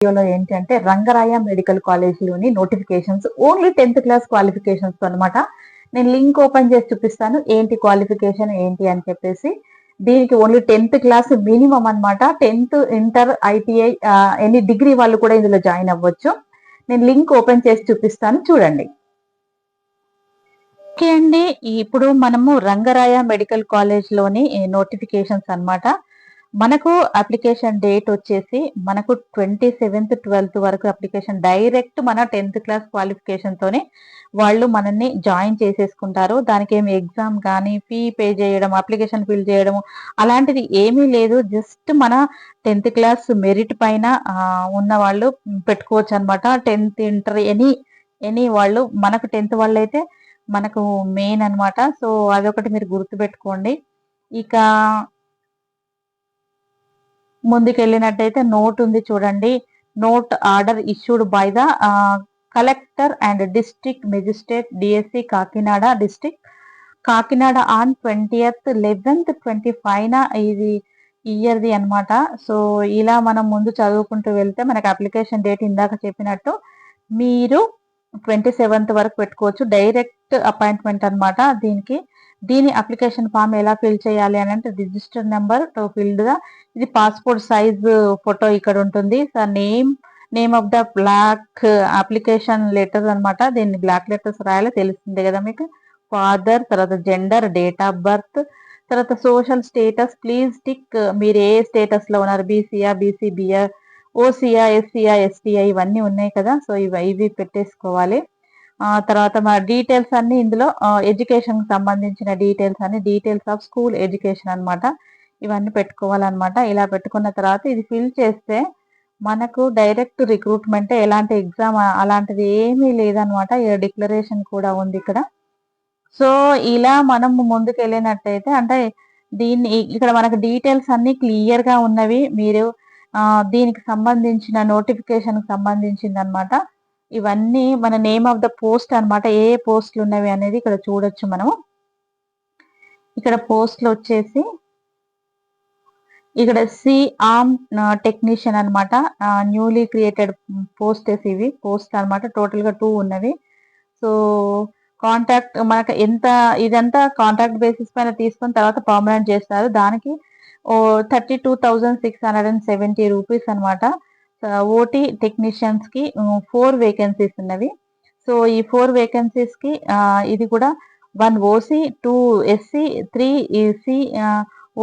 వీడియోలో ఏంటంటే రంగరాయ మెడికల్ కాలేజీలోని notifications only 10th class qualifications అన్నమాట. నేను లింక్ ఓపెన్ చేసి చూపిస్తాను ఏంటి క్వాలిఫికేషన్ ఏంటి అని చెప్పేసి. దీనికి ఓన్లీ 10th క్లాస్ మినిమం అన్నమాట. 10th inter ITI any degree వాళ్ళు కూడా ఇందులో జాయిన్ అవ్వచ్చు. నేను లింక్ ఓపెన్ చేసి చూపిస్తాను చూడండి. ఓకే అండి, ఇప్పుడు మనము రంగరాయ మెడికల్ కాలేజ్ లోని నోటిఫికేషన్స్ అన్నమాట. మనకు అప్లికేషన్ డేట్ వచ్చేసి మనకు 27th 12th వరకు అప్లికేషన్ డైరెక్ట్ మన 10th క్లాస్ క్వాలిఫికేషన్ తోనే వాళ్ళు మనల్ని జాయిన్ చేసేసుకుంటారు. దానికి ఏమి ఎగ్జామ్ కానీ ఫీ పే చేయడం అప్లికేషన్ ఫిల్ చేయడం అలాంటిది ఏమీ లేదు. జస్ట్ మన 10th క్లాస్ మెరిట్ పైన ఉన్న వాళ్ళు పెట్టుకోవచ్చు అనమాట. 10th ఇంటర్ ఎనీ వాళ్ళు మనకు 10th వాళ్ళు అయితే మనకు మెయిన్ అన్నమాట. సో అదొకటి మీరు గుర్తుపెట్టుకోండి. ఇక ముందుకెళ్ళినట్టయితే నోట్ ఉంది చూడండి. Note order issued by the collector and district magistrate DSC Kakinada district Kakinada on 20th 11th 25న ఇది ఇయర్ది అన్నమాట. సో ఇలా మనం ముందు చదువుకుంటూ వెళ్తే మనకి అప్లికేషన్ డేట్ ఇందాక చెప్పినట్టు మీరు 27th వరకు పెట్టుకోవచ్చు. డైరెక్ట్ అపాయింట్మెంట్ అన్నమాట. దీని అప్లికేషన్ ఫామ్ ఎలా ఫిల్ చేయాలి అని అంటే register number to filled the ఇది పాస్పోర్ట్ సైజ్ ఫోటో ఇక్కడ ఉంటుంది. Name of the block application letter అన్నమాట. దీన్ని బ్లాక్ లెటర్స్ రాయాలి, తెలుస్తుంది కదా మీకు. ఫాదర్, తర్వాత జెండర్, డేట్ ఆఫ్ బర్త్, తర్వాత సోషల్ స్టేటస్ ప్లీజ్ టిక్. మీరు ఏ స్టేటస్ లో ఉన్నారు, బీసీఆ, బీసీబీఆ, ఓసీఆ, ఎస్సీఆ, ఎస్టీఐ ఇవన్నీ ఉన్నాయి కదా. సో ఇవి పెట్టేసుకోవాలి. తర్వాత మా డీటెయిల్స్ అన్ని ఇందులో ఎడ్యుకేషన్ సంబంధించిన డీటెయిల్స్ ఆఫ్ స్కూల్ ఎడ్యుకేషన్ అన్నమాట. ఇవన్నీ పెట్టుకోవాలన్నమాట. ఇలా పెట్టుకున్న తర్వాత ఇది ఫిల్ చేస్తే మనకు డైరెక్ట్ రిక్రూట్మెంట్, ఎలాంటి ఎగ్జామ్ అలాంటిది ఏమీ లేదనమాట. డిక్లరేషన్ కూడా ఉంది ఇక్కడ. సో ఇలా మనం ముందుకు వెళ్ళినట్టయితే అంటే ఇక్కడ మనకు డీటెయిల్స్ అన్ని క్లియర్ గా ఉన్నవి. మీరు దీనికి సంబంధించిన నోటిఫికేషన్ సంబంధించింది అనమాట. ఇవన్నీ మన నేమ్ ఆఫ్ ద పోస్ట్ అన్నమాట. ఏ పోస్టులు ఉన్నవి అనేది ఇక్కడ చూడొచ్చు మనము. ఇక్కడ పోస్టులు వచ్చేసి ఇక్కడ సి ఆర్మ్ టెక్నీషియన్ అన్నమాట. న్యూలీ క్రియేటెడ్ పోస్టెస్ ఇవి పోస్ట్ అన్నమాట. టోటల్ గా 2 ఉన్నవి. సో కాంట్రాక్ట్ మనకు ఇదంతా కాంట్రాక్ట్ బేసిస్ పైన తీసుకుని తర్వాత పర్మనెంట్ చేస్తారు. దానికి 32,670 రూపీస్ అనమాట. ఓటీ టెక్నీషియన్స్ కి 4 వేకెన్సీస్ ఉన్నవి. సో ఈ 4 వేకెన్సీస్ కి ఇది కూడా 1 ఓసీ, 2 ఎస్సీ, 3 ఈసీ,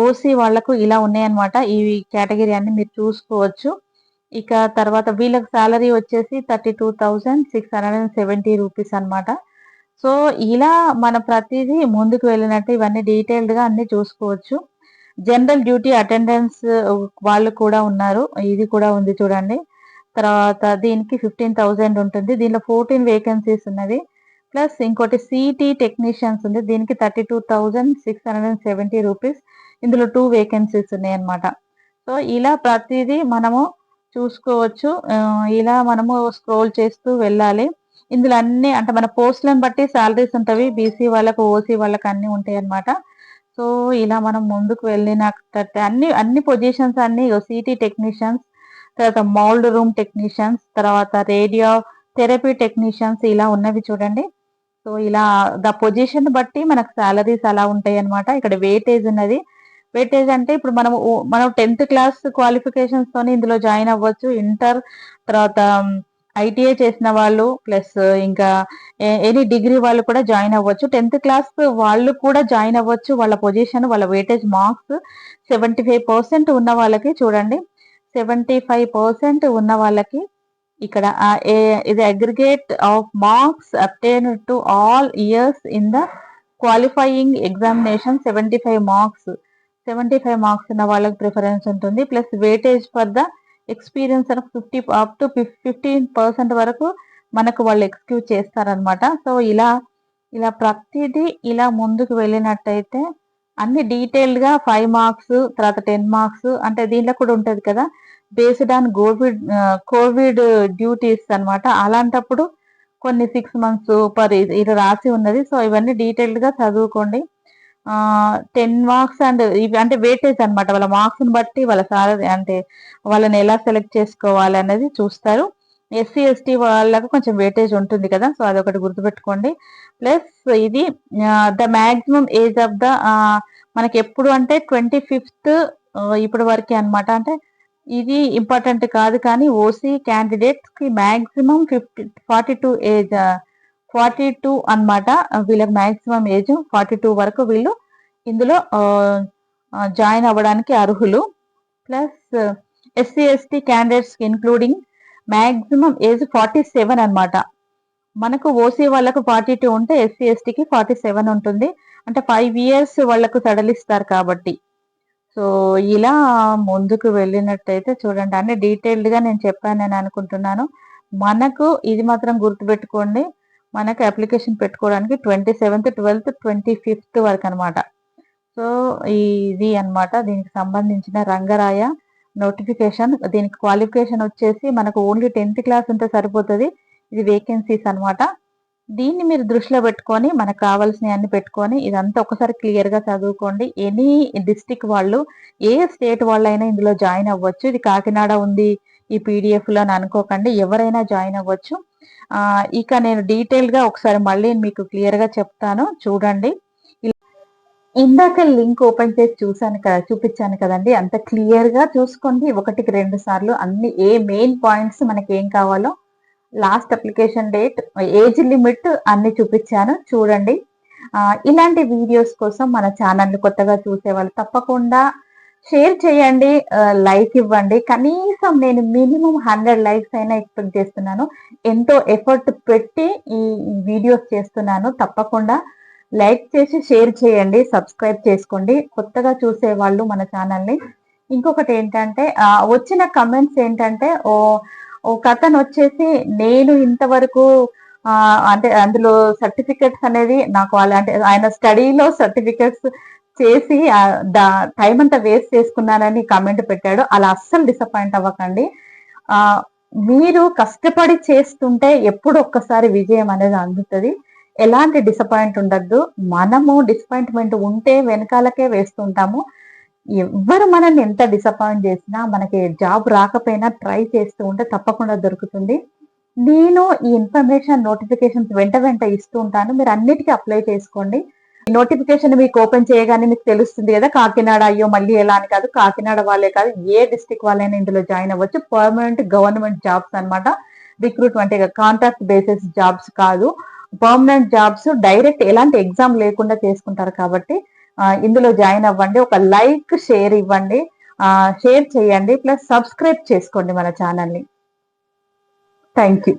ఓసీ వాళ్లకు ఇలా ఉన్నాయన్నమాట. ఈ కేటగిరీ అన్ని మీరు చూసుకోవచ్చు. ఇక తర్వాత వీళ్ళకి సాలరీ వచ్చేసి 32,670 రూపీస్ అనమాట. సో ఇలా మన ప్రతిదీ ముందుకు వెళ్ళినట్టు ఇవన్నీ డీటెయిల్డ్ గా అన్ని చూసుకోవచ్చు. జనరల్ డ్యూటీ అటెండెన్స్ వాళ్ళు కూడా ఉన్నారు. ఇది కూడా ఉంది చూడండి. తర్వాత దీనికి 15,000 ఉంటుంది. దీనిలో 14 వేకెన్సీస్ ఉన్నవి. ప్లస్ ఇంకోటి సిటీ టెక్నీషియన్స్ ఉంది. దీనికి 32,670 రూపీస్. ఇందులో 2 వేకెన్సీస్ ఉన్నాయి అన్నమాట. సో ఇలా ప్రతిదీ మనము చూసుకోవచ్చు. ఇలా మనము స్క్రోల్ చేస్తూ వెళ్ళాలి. ఇందులో అన్ని అంటే మన పోస్టులను బట్టి సాలరీస్ ఉంటవి. బీసీ వాళ్ళకు, ఓసీ వాళ్ళకి అన్ని ఉంటాయి అన్నమాట. సో ఇలా మనం ముందుకు వెళ్ళినట్టు అన్ని పొజిషన్స్ అన్ని సిటీ టెక్నీషియన్స్, తర్వాత మౌల్డ్ రూమ్ టెక్నీషియన్స్, తర్వాత రేడియో థెరపీ టెక్నీషియన్స్ ఇలా ఉన్నవి చూడండి. సో ఇలా ద పొజిషన్ బట్టి మనకు సాలరీస్ అలా ఉంటాయి అన్నమాట. ఇక్కడ వెయిటేజ్ ఉన్నది. వెయిటేజ్ అంటే ఇప్పుడు మనం 10th క్లాస్ క్వాలిఫికేషన్స్ తోని ఇందులో జాయిన్ అవ్వచ్చు. ఇంటర్ తర్వాత ఐటీఐ చేసిన వాళ్ళు ప్లస్ ఇంకా ఎనీ డిగ్రీ వాళ్ళు కూడా జాయిన్ అవ్వచ్చు. 10th క్లాస్ వాళ్ళు కూడా జాయిన్ అవ్వచ్చు. వాళ్ళ పొజిషన్, వాళ్ళ వెయిటేజ్ మార్క్స్ 75% ఉన్న వాళ్ళకి చూడండి. 75% ఉన్న వాళ్ళకి ఇక్కడ ఇది aggregate of marks obtain to all years in the qualifying examination 75 marks. 75 marks ఉన్న వాళ్ళకి ప్రిఫరెన్స్ ఉంటుంది. Plus weightage for the experience up to 15% వరకు మనకు వాళ్ళు ఎక్స్క్యూజ్ చేస్తారనమాట. సో ఇలా ప్రతిదీ ఇలా ముందుకు వెళ్ళినట్టయితే అన్ని డీటెయిల్డ్ గా 5 మార్క్స్ తర్వాత 10 మార్క్స్ అంటే దీంట్లో కూడా ఉంటది కదా, బేస్డ్ ఆన్ కోవిడ్ డ్యూటీస్ అన్నమాట. అలాంటప్పుడు కొన్ని 6 months ఇది రాసి ఉన్నది. సో ఇవన్నీ డీటెయిల్డ్ గా చదువుకోండి. 10 మార్క్స్ అండ్ ఇవి అంటే వెయిటేజ్ అనమాట. వాళ్ళ మార్క్స్‌ని బట్టి వాళ్ళ అంటే వాళ్ళని ఎలా సెలెక్ట్ చేసుకోవాలి అనేది చూస్తారు. ఎస్సీ, ఎస్టీ వాళ్ళకి కొంచెం వెయిటేజ్ ఉంటుంది కదా! సో, అదొకటి గుర్తుపెట్టుకోండి. ప్లస్ ఇది the maximum age of the మనకెప్పుడు అంటే 25థ్ ఇప్పటి వరకే అనమాట. అంటే ఇది ఇంపార్టెంట్ కాదు కానీ ఓసీ క్యాండిడేట్స్‌కి మాక్సిమం 42 ఏజ్ 42 అన్నమాట. వీళ్ళకి మాక్సిమం ఏజ్ 42 వరకు వీళ్ళు ఇందులో జాయిన్ అవ్వడానికి అర్హులు. Plus SC, ST candidates including maximum age 47 అన్నమాట. మనకు ఓసీ వాళ్ళకు 42 ఉంటే ఎస్సీ, ఎస్టీకి 47 ఉంటుంది. అంటే 5 ఇయర్స్ వాళ్ళకు సడలిస్తారు కాబట్టి. సో, ఇలా ముందుకు వెళ్ళినట్టయితే చూడండి. అన్ని డీటెయిల్డ్‌గా నేను చెప్పానని అనుకుంటున్నాను. మనకు ఇది మాత్రం గుర్తుపెట్టుకోండి. మనకు అప్లికేషన్ పెట్టుకోవడానికి 27థ్, 12థ్, 25థ్ వరకనమాట. సో, ఇది అన్నమాట దీనికి సంబంధించిన రంగరాయ నోటిఫికేషన్. దీనికి క్వాలిఫికేషన్ వచ్చేసి మనకు ఓన్లీ 10థ్ క్లాస్ ఉంటే సరిపోతది. ఇది వేకెన్సీస్ అన్నమాట. దీన్ని మీరు దృష్టిలో పెట్టుకొని మనకు కావాల్సినయన్నీ పెట్టుకొని ఇదంతా ఒకసారి క్లియర్‌గా చదువుకోండి. ఎనీ డిస్ట్రిక్ట్ వాళ్ళు, ఏ స్టేట్ వాళ్ళైనా ఇందులో జాయిన్ అవ్వచ్చు. ఇది కాకినాడ ఉంది ఈ పీడీఎఫ్‌లో అని అనుకోకండి. ఎవరైనా జాయిన్ అవ్వచ్చు. ఇక నేను డీటెయిల్‌గా ఒకసారి మళ్ళీ మీకు క్లియర్‌గా చెప్తాను చూడండి. ఇందాక లింక్ ఓపెన్ చేసి చూసాను కదా, చూపించాను కదండీ! అంత క్లియర్‌గా చూసుకోండి. 1కి 2 సార్లు అన్ని మెయిన్ పాయింట్స్ మనకేం కావాలో last application date, age limit అన్ని చూపించాను చూడండి. ఇలాంటి వీడియోస్ కోసం మన ఛానల్‌ని కొత్తగా చూసేవాళ్ళు తప్పకుండా షేర్ చేయండి, లైక్ ఇవ్వండి. కనీసం నేను మినిమం 100 లైక్స్ అయినా ఎక్స్‌పెక్ట్ చేస్తున్నాను. ఎంతో ఎఫర్ట్ పెట్టి ఈ వీడియోస్ చేస్తున్నాను. తప్పకుండా లైక్ చేసి షేర్ చేయండి, సబ్స్క్రైబ్ చేసుకోండి కొత్తగా చూసేవాళ్ళు మన ఛానల్‌ని. ఇంకొకటి ఏంటంటే వచ్చిన కమెంట్స్ ఏంటంటే ఒకతనొచ్చేసి నేను ఇంతవరకు అంటే అందులో సర్టిఫికెట్స్ అనేది నాకు అంటే ఆయన స్టడీలో సర్టిఫికెట్స్ చేసి టైం అంతా వేస్ట్ చేసుకున్నానని కామెంట్ పెట్టాడు. అలా అస్సలు డిసప్పాయింట్ అవ్వకండి. మీరు కష్టపడి చేస్తుంటే ఎప్పుడు ఒక్కసారి విజయం అనేది అందుతది. ఎలాంటి డిసప్పాయింట్ ఉండద్దు. మనము డిసప్పాయింట్మెంట్ ఉంటే వెనకాలకే వేస్తుంటాము. ఎవ్వరు మనల్ని ఎంత డిసప్పాయింట్ చేసినా మనకి జాబ్ రాకపోయినా ట్రై చేస్తూ ఉంటే తప్పకుండా దొరుకుతుంది. నేను ఈ ఇన్ఫర్మేషన్ నోటిఫికేషన్స్ వెంట ఇస్తూ ఉంటాను. మీరు అన్నిటికీ అప్లై చేసుకోండి. నోటిఫికేషన్ మీకు ఓపెన్ చేయగానే మీకు తెలుస్తుంది కదా, కాకినాడ అయ్యో మళ్ళీ ఎలా అని కాదు. కాకినాడ వాళ్ళే కాదు, ఏ డిస్ట్రిక్ట్ వాళ్ళైనా ఇందులో జాయిన్ అవ్వచ్చు. పర్మనెంట్ గవర్నమెంట్ జాబ్స్ అన్నమాట. రిక్రూట్మెంట్ కాంట్రాక్ట్ బేసిస్ జాబ్స్ కాదు. పర్మనెంట్ జాబ్స్ డైరెక్ట్ ఎలాంటి ఎగ్జామ్ లేకుండా చేసుకుంటారు కాబట్టి ఇందులో జాయిన్ అవ్వండి. ఒక లైక్, షేర్ ఇవ్వండి, షేర్ చేయండి, ప్లస్ సబ్స్క్రైబ్ చేసుకోండి మన ఛానల్ని. Thank you.